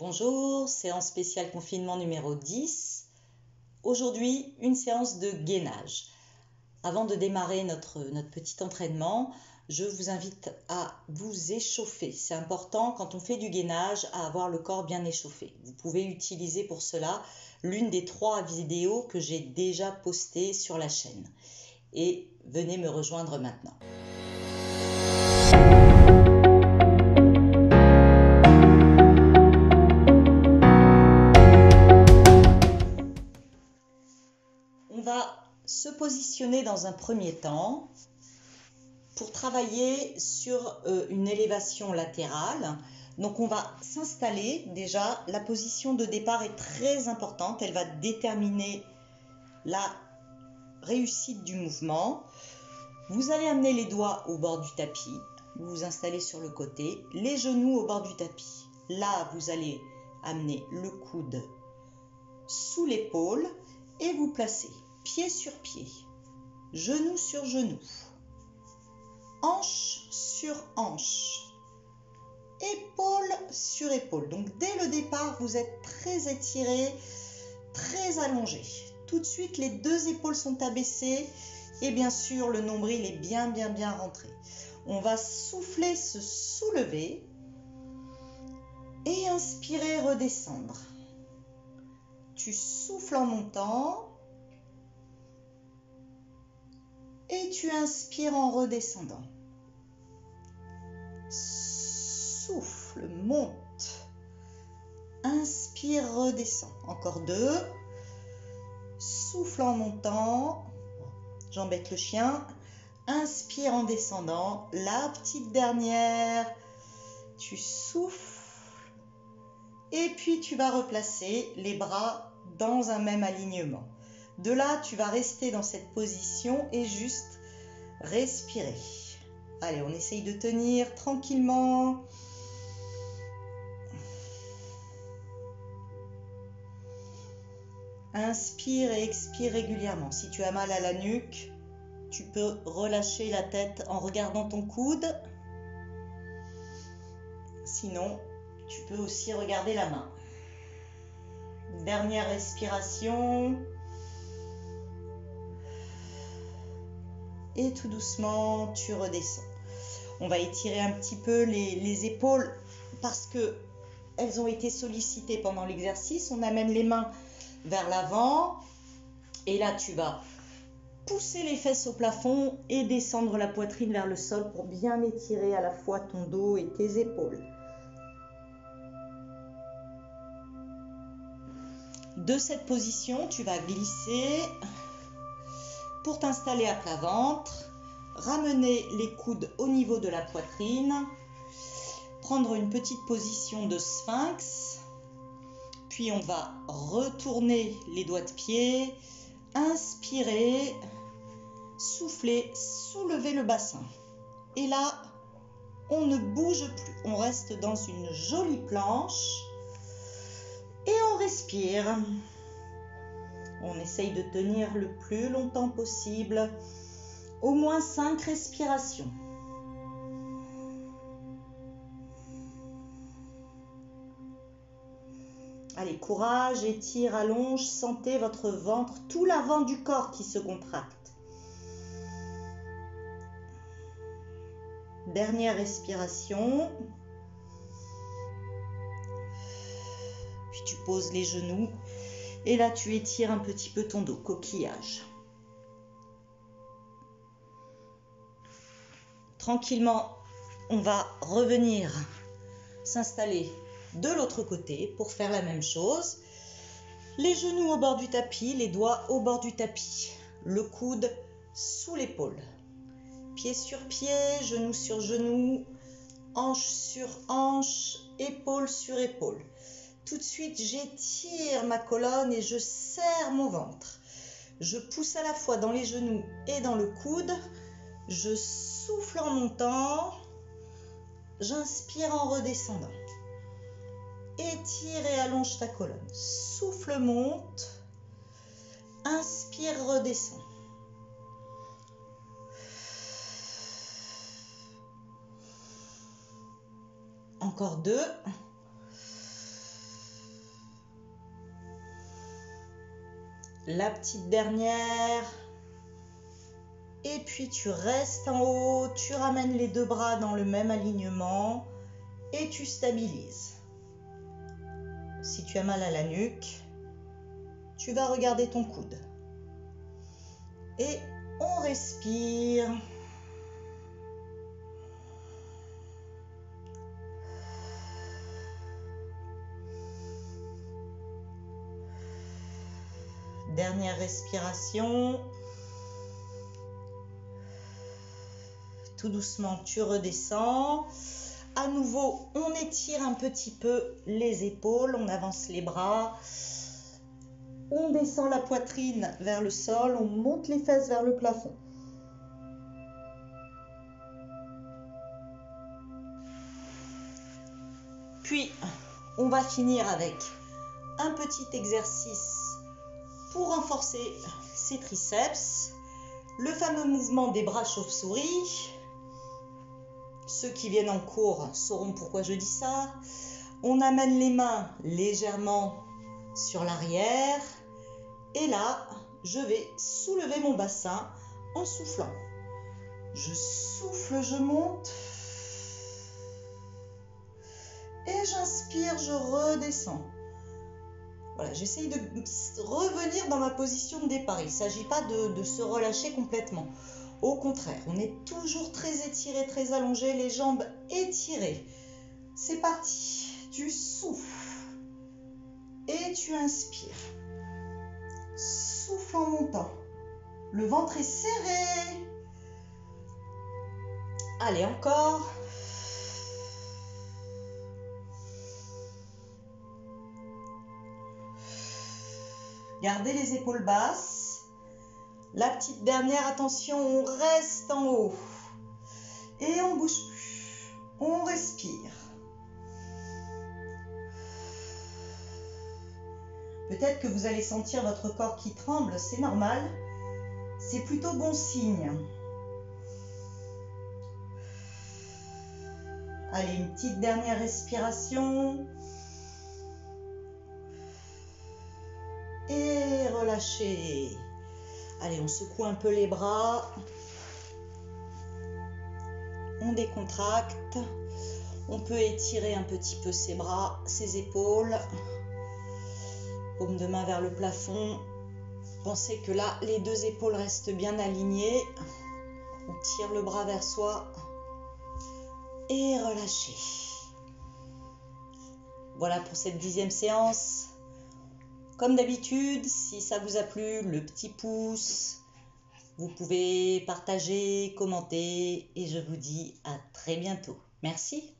Bonjour, séance spéciale confinement numéro 10. Aujourd'hui, une séance de gainage. Avant de démarrer notre petit entraînement, je vous invite à vous échauffer. C'est important quand on fait du gainage à avoir le corps bien échauffé. Vous pouvez utiliser pour cela l'une des 3 vidéos que j'ai déjà postées sur la chaîne. Et venez me rejoindre maintenant. On va se positionner dans un premier temps pour travailler sur une élévation latérale. Donc on va s'installer. Déjà, la position de départ est très importante. Elle va déterminer la réussite du mouvement. Vous allez amener les doigts au bord du tapis. Vous vous installez sur le côté, les genoux au bord du tapis. Là, vous allez amener le coude sous l'épaule et vous placez pied sur pied, genou sur genou, hanche sur hanche, épaule sur épaule. Donc dès le départ, vous êtes très étiré, très allongé. Tout de suite, les 2 épaules sont abaissées et bien sûr, le nombril est bien rentré. On va souffler, se soulever et inspirer, redescendre. Tu souffles en montant et tu inspires en redescendant. Souffle, monte, inspire, redescend. Encore 2. Souffle en montant, j'embête le chien. Inspire en descendant. La petite dernière, tu souffles et puis tu vas replacer les bras dans un même alignement. De là, tu vas rester dans cette position et juste respirer. Allez, on essaye de tenir tranquillement. Inspire et expire régulièrement. Si tu as mal à la nuque, tu peux relâcher la tête en regardant ton coude. Sinon, tu peux aussi regarder la main. Dernière respiration. Et tout doucement, tu redescends. On va étirer un petit peu les épaules parce qu'elles ont été sollicitées pendant l'exercice. On amène les mains vers l'avant. Et là, tu vas pousser les fesses au plafond et descendre la poitrine vers le sol pour bien étirer à la fois ton dos et tes épaules. De cette position, tu vas glisser pour t'installer à plat ventre, ramener les coudes au niveau de la poitrine, prendre une petite position de sphinx, puis on va retourner les doigts de pied, inspirer, souffler, soulever le bassin. Et là, on ne bouge plus, on reste dans une jolie planche et on respire. On essaye de tenir le plus longtemps possible, au moins 5 respirations. Allez, courage, étire, allonge, sentez votre ventre, tout l'avant du corps qui se contracte. Dernière respiration. Puis tu poses les genoux. Et là, tu étires un petit peu ton dos, coquillage. Tranquillement, on va revenir s'installer de l'autre côté pour faire la même chose. Les genoux au bord du tapis, les doigts au bord du tapis. Le coude sous l'épaule. Pied sur pied, genou sur genou, hanche sur hanche, épaule sur épaule. Tout de suite, j'étire ma colonne et je serre mon ventre. Je pousse à la fois dans les genoux et dans le coude. Je souffle en montant. J'inspire en redescendant. Étire et allonge ta colonne. Souffle, monte. Inspire, redescend. Encore 2. La petite dernière. Et puis tu restes en haut, tu ramènes les deux bras dans le même alignement et tu stabilises. Si tu as mal à la nuque, tu vas regarder ton coude. Et on respire. Dernière respiration. Tout doucement, tu redescends. À nouveau, on étire un petit peu les épaules, on avance les bras. On descend la poitrine vers le sol, on monte les fesses vers le plafond. Puis, on va finir avec un petit exercice pour renforcer ses triceps. Le fameux mouvement des bras chauve-souris. Ceux qui viennent en cours sauront pourquoi je dis ça. On amène les mains légèrement sur l'arrière. Et là, je vais soulever mon bassin en soufflant. Je souffle, je monte. Et j'inspire, je redescends. Voilà, j'essaye de revenir dans ma position de départ. Il ne s'agit pas de se relâcher complètement. Au contraire, on est toujours très étiré, très allongé, les jambes étirées. C'est parti. Tu souffles et tu inspires. Souffle en montant. Le ventre est serré. Allez, encore. Gardez les épaules basses. La petite dernière, attention, on reste en haut. Et on ne bouge plus. On respire. Peut-être que vous allez sentir votre corps qui tremble, c'est normal. C'est plutôt bon signe. Allez, une petite dernière respiration. Et relâchez. Allez, on secoue un peu les bras. On décontracte. On peut étirer un petit peu ses bras, ses épaules. Paume de main vers le plafond. Pensez que là, les deux épaules restent bien alignées. On tire le bras vers soi. Et relâchez. Voilà pour cette 10e séance. Comme d'habitude, si ça vous a plu, le petit pouce. Vous pouvez partager, commenter et je vous dis à très bientôt. Merci.